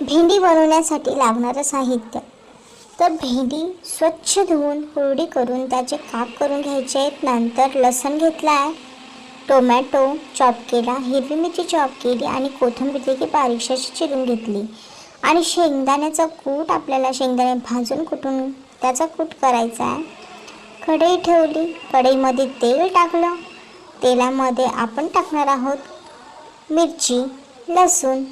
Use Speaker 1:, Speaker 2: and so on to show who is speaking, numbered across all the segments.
Speaker 1: भेंडी बनवण्यासाठी लागणारं साहित्य. तर भेंडी स्वच्छ धुवून कोरडी करून त्याचे काप करून घ्यायचे आहेत. नंतर लसूण घेतला आहे, टोमॅटो चॉप केला, हिरवी मिरची चॉप केली आणि कोथिंबीर देखील बारीकशी चिरून घेतली. आणि शेंगदाण्याचा कूट, आपल्याला शेंगदाणे भाजून कुटून त्याचा कूट करायचा आहे. कढई ठेवली, कढईमध्ये तेल टाकलं. तेलामध्ये आपण टाकणार आहोत मिरची, लसूण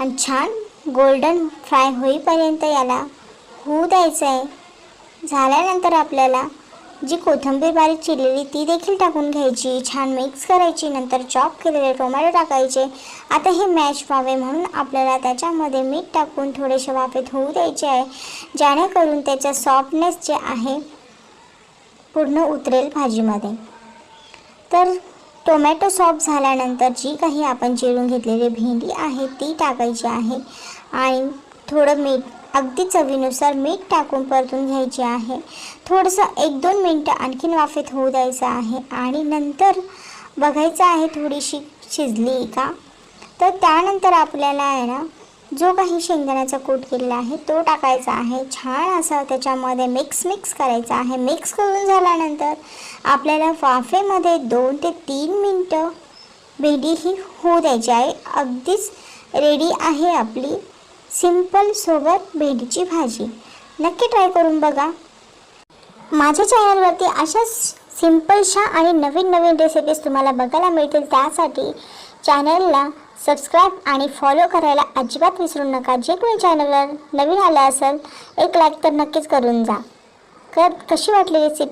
Speaker 1: आणि छान गोल्डन फ्राय होईपर्यंत याला होऊ द्यायचं आहे. झाल्यानंतर आपल्याला जी कोथिंबीर बारीक चिरलेली ती देखील टाकून घ्यायची, छान मिक्स करायची. नंतर चॉप केलेले टोमॅटो टाकायचे. आता हे मॅश व्हावे म्हणून आपल्याला त्याच्यामध्ये मीठ टाकून थोडेसे वाफेत होऊ द्यायचे आहे, जेणेकरून त्याचा सॉफ्टनेस जे आहे पूर्ण उतरेल भाजीमध्ये. तर टोमॅटो सॉफ्ट झाल्यानंतर जी काही आपण चिरून घेतलेली भेंडी आहे ती टाकायची आहे आणि थोडं मीठ, अगदी चवीनुसार मीठ टाकून परतून घ्यायचे आहे. थोडंसं 1-2 मिनटं आणखीन वाफेत होऊ द्यायचं आहे आणि नंतर बघायचं आहे थोडीशी शिजली का. तर त्यानंतर आपल्याला आहे ना जो काही शेंगदाण्याचा कूट केलेला आहे तो टाकायचा आहे. छान असं त्याच्यामध्ये मिक्स करायचं आहे. मिक्स करून झाल्यानंतर आपल्याला वाफेमध्ये 2 ते 3 मिनटं भेंडी ही होऊ द्यायची आहे. अगदीच रेडी आहे आपली सिंपल सोबत भेंडीची भाजी. नक्की ट्राय करून बघा. माझ्या चॅनलवरती अशाच सिंपलशा आणि नवीन रेसिपीज तुम्हाला बघायला मिळतील. त्यासाठी चॅनलला सबस्क्राईब आणि फॉलो करायला अजिबात विसरू नका. जे कोणी चॅनलवर नवीन आलं असेल एक लाईक तर नक्कीच करून जा. कशी वाटली रेसिपी?